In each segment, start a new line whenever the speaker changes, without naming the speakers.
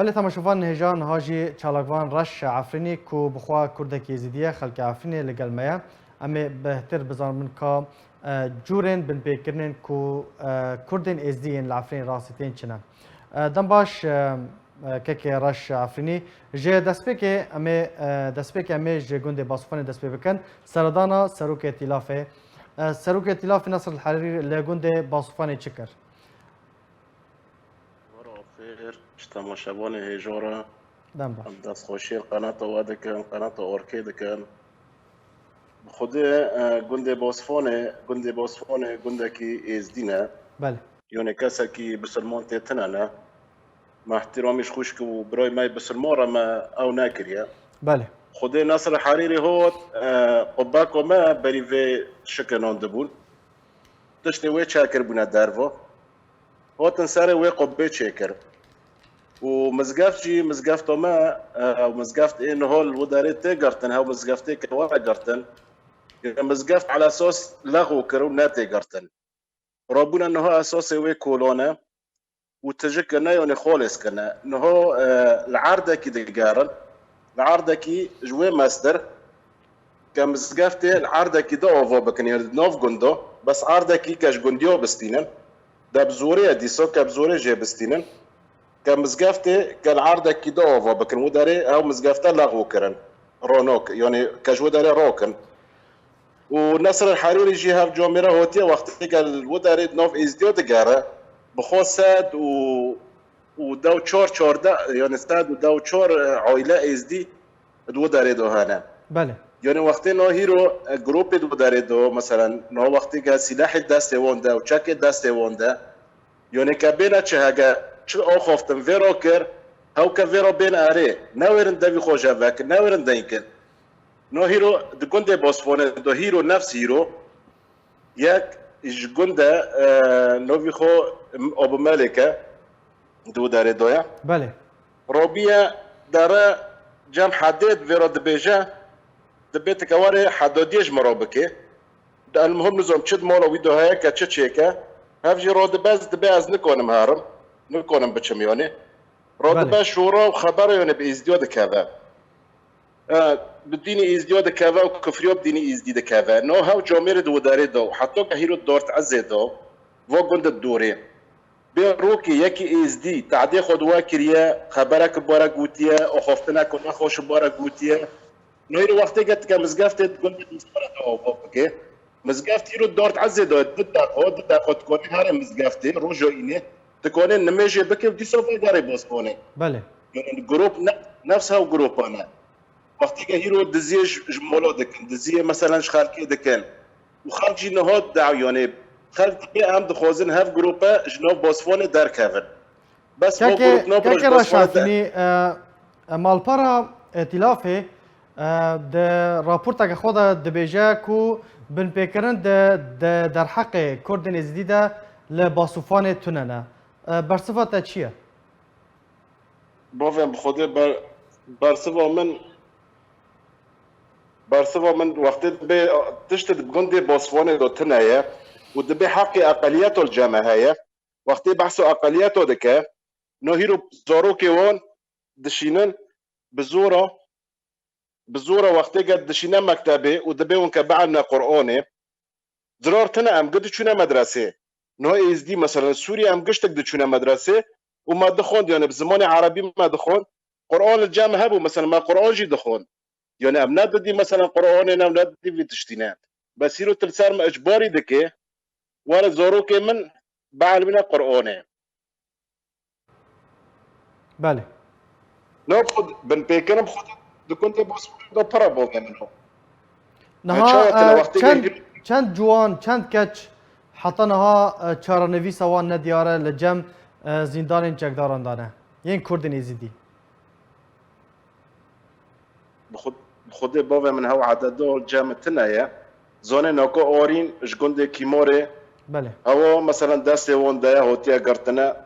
بله تماشاوان هجان هاجی چالاکوان رش عفرینی کو بخوا کردکی زیدیه خلق عفرینی لگل میا اما بهتر بزن من که جورن بن پیکرنن کو کردن ازدین لعفرین راستین چنه دم باش که رش عفرینی جه دسپیک اما جه گنده باسفان دسپیک بکن سردانا سروک ائتلاف نصر الحريري لگنده باسفان چکر
تماشاوان هجارة
دم باش
دست خوشی قناة وادکن قناة اورکی دکن خود گنده باسفانه گنده کی ازدینه
بله
یعنی کسی کی بسلمان تتنانه مع احترامش خوش که برای مای بسلمان را ما او ناکریه
بله
خود ناصر الحريري هو قباكو ما بری في شکنان دبون تشتی وی چاکر بونه دروا هو تنساره وی قبه چاکر ومزقاف جي مزقاف ما او مزقاف انه هو الوداري تيقرتن هاو مزقافتي كوالا قرتن مزقاف على اساس لغو كرو ناتي قرتن ربنا انه هو اساسي وي كولونا وتجكنا يعني خالص كنا انه هو العارضه كي دقارن العارضه كي جوي ماستر كمزقافتي العارضه كي دو بكن يعني نوف جندو بس عارضه كي كاش جنديو بستينن ده بزوري ديسو كبزوري جي بستينن كمزقافتي كالعارضة كده أوفا بكن وداري أو مزقافته لغو كرن رونوك يعني كاش وداري روكن ونصر الحريري جي هاف جوميرا هوتيا وقت قال وداري نوف إزديو تقارا بخو ساد وداو تشور دا يعني ساد وداو تشور عائلة إزدي وداري دو هانا
بله
يعني وقت نو هيرو جروب وداري دو مثلا نو وقت قال سلاح الدست ووندا وشاك الدست ووندا يعني كابينا تشهاجا چه آخفتم ویرو کر هاو که ویرو بین آره نویرن دوی خوشا وک نویرن دینکن نو هیرو دگنده باسفونه دو هیرو نفس هیرو یک جگنده نوی خو ابو ملکه دو داره دویا
بله
روبیا داره جام حدد ویرو دبیجه دبیت کواره حدادیش مرابکه المهم نظام چد مالا ویدو های که چه چیکه هفجی رو دباز دباز نکنم هارم نکنم بچم یعنی رادبه شورا و خبر یعنی به ازدیاد کذا بدینی ازدیاد کذا و کفریاب بدینی ازدید کذا نو هاو جامعه دو داره دو حتی که هیرو دارت عزه دو و گند دوره به روکی یکی ازدی تعدی خود واکریه خبرک بارا گوتیه او خفتنا کن خوش بارا گوتیه نو هیرو وقتی گفت که مزگفت گند مزبره دو بکه مزگفت هیرو دارت عزه دو دد خود کنی هر مزگفتی روجو اینه تكون نماذج بكي بدي سوف يقاري بوسبوني
بله
يعني الجروب نفسها وجروب انا وقت هيرو دزيج مولودك دزيه مثلا شخالكي دكان وخارجي نهود دعو يعني خالك بي ام دخوزن هاف جروبا جنوب بوسفوني دار كافن بس هو جروب نوبرج
بوسفوني مالبارا ائتلافه ده راپورتا خود دبیجه کو بن پیکرن در حق کردن ازدیده لباسوفان توننه برصفات چیه؟
بافهم بخوده برصفة من وقت تشتد بجندي بوسفوني دو تنايا ودبي حقي اقلياته الجامعة وقت بحثوا اقلياته دكا نو هيرو زاروكي وون دشينن بزورة وقت قد دشينا مكتبي ودبي ون كبعنا قرآني زرار تنا ام قد شونا مدرسة نو ازدي مثلا سوريا ام قشتك دشونا مدرسة وما دخون يعني بزمان عربي ما دخون قرآن الجامعة هبو مثلا ما قرآن جي دخون يعني ام نددي مثلا قرآن انا نددي في تشتينات بس يرو تلسار ما اجباري دكي وانا زوروكي من بعلمنا قرآن
بله
نو بخد بن بيكن بخد دكنت بس دو برابو منه
نها چند جوان چند کچ حتی نها چارنوی سوان ندیاره لجم زندان چکداران دانه یین کردن ازیدی
بخود بابا من هاو عددو جامعتنا يا زونه ناكو اورين جگنده كيموري
بله
هاو مثلا دسته وون دايا هوتيا قرتنا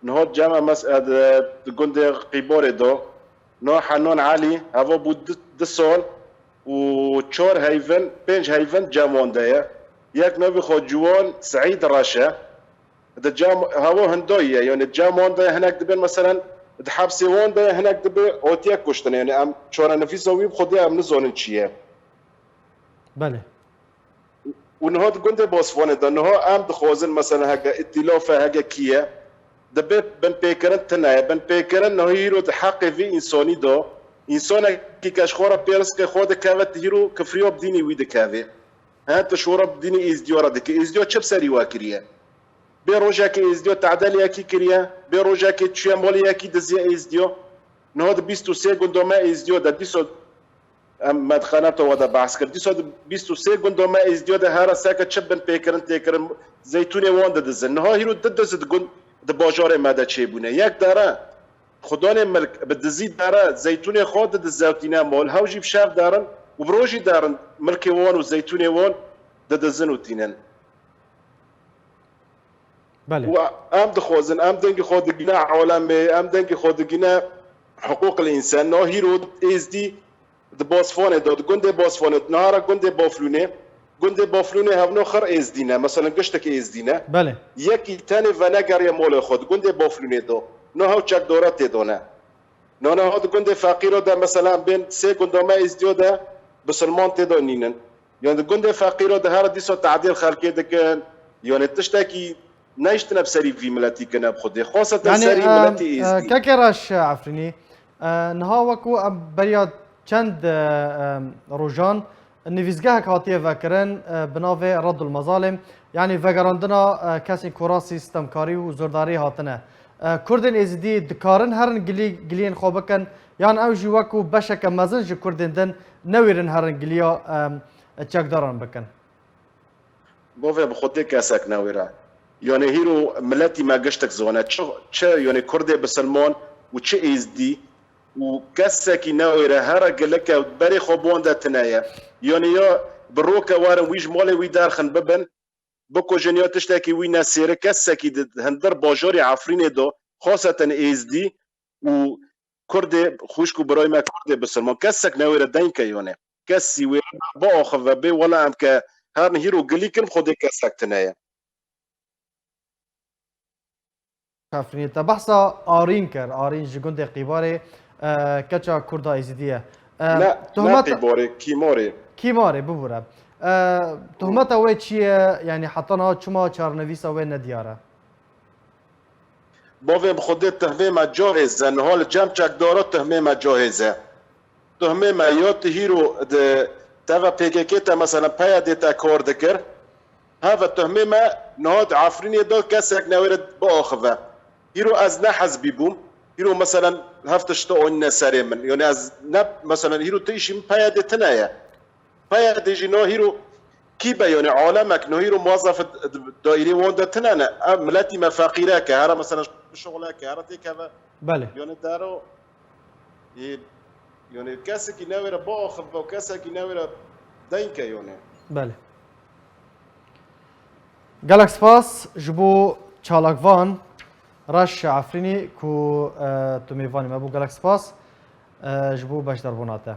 نهو جامع مسألة جگنده قيبوري دو نو حنون علي هاو بود دسول و چور هيفن بنج هيفن جامون دايا ياك نوبي خو جوان سعيد راشا ده جام هاو هندوية يعني جامون دايا هناك دبن مثلا حبسي وان ده هناك دبي اوتيا كشتن يعني ام شورا نفيسه ويب خدي ام نزون تشيه
بله
ونهاد قند بوسفون ده انه ام دخوزن مثلا هكا اتلافه هكا كيه دبي بن بيكرن تنايا بن بيكرن انه هيرو حق في انساني دو انسان كي كاشخورا بيرس كخود كافت هيرو كفريو بديني ويد كافي ها تشورا بديني ازديو ردك ازديو تشب سري واكريه بروجا كي ازديو تعدل كي كريا بروجا كي تشيموليا كي دزي ازديو نهاد 22 سكوند ما ازديو ده ديسو مدخناته ودا بعسكر ديسو 22 سكوند ما ازديو ده هارا ساكا تشبن بيكرن تيكرن زيتوني وان دزن نها هيرو ددز تقول د باجار ماده چه بونه یک داره خدان ملک بدزید داره زیتون خود د زوتینه مال هاوجی بشاف دارن و بروجی دارن ملک وان و زیتون وان د دزن و تینن
بله
و ام دخوزن ام دنگ خود گنا عالم ام دنگ خود گنا حقوق الانسان نه هیرو از دی د باسفونه داد گنده باسفونه نهار گنده بافلونه هفنو خر از دینه مثلا گشتک از دینه
بله
یکی تنه و نگری مال خود گنده بافلونه دو نه ها چک دورت دونه نه ها گنده فقیر ده مثلا بین سه گنده ما از دیو ده بسلمان تدانینن یعنی گنده فقیر ده هر دیسو تعدیل خلقی دکن یعنی تشتکی نشتنا بسری في ملتي كنا بخدي خاصة
يعني
سري ملتي ازدي
كاكراش عفريني نها وكو برياد چند روجان نویزگاه هاتیه وکرن بناوه رد المظالم يعني وگراندنا کسی کورا سیستم کاری و زرداری هاتنه کردن ازدی دکارن هرن گلین خوابکن يعني او جي وكو بشك مزن جي كردن دن نويرن هرن گليا چک دارن بکن
بوفي بخدي كاسك نويرا يعني هيرو ملتي ما قشتك زونه تش يعني كردي بسلمان وتش ازدي وكسكي نويرا هرق لك بري خوبون دا تنايا يعني يا بروكا وارن ويج مالي ويدار خن ببن بكو جنيا تشتكي وينا سير كسكي هندر باجوري عفرين دو خاصة ازدي وكردي خوشكو براي ما كردي بسلمان كسك نويرا دينكا يعني كسي ويرا باخذ بي ولا امك هرن هيرو قليكن خودي كسك تنايا
عفريني تبحثا آرين كر آرين جگند قيباري كچا كردا ازديه
لا قيباري
كيماري ببورا تهمتا وي چيه يعني حطنا چما چارنويسا وي ندياره
بوفي بخودي تهمه ما جاهزه نهال جمع چک دارات تهمه ما جاهزه تهمه ما يوت هيرو تاوا بيكيكيتا مثلا بايا ديتا كور دكر هذا تهمه ما نهاد عفريني دو كسك نويرد باخذه هيرو از نحز بيبوم هيرو مثلا هفتش تقولنا سري من يعني از نب مثلا هيرو تيشي بايا ديتنايا بايا ديجي نو هيرو كيبا يعني عالمك نو هيرو موظف دائري واندا تنانا ملاتي ما فقيره كهرا مثلا شغله كهرا تيكا
بله
يعني دارو يعني كاسكي ناويرا باخذ وكاسكي ناويرا دينكا يعني
بله جالكس باس جبو چالاکوان رش عفرینی کو تو میوانی مبو گالکس باس جبو بشدار بوناته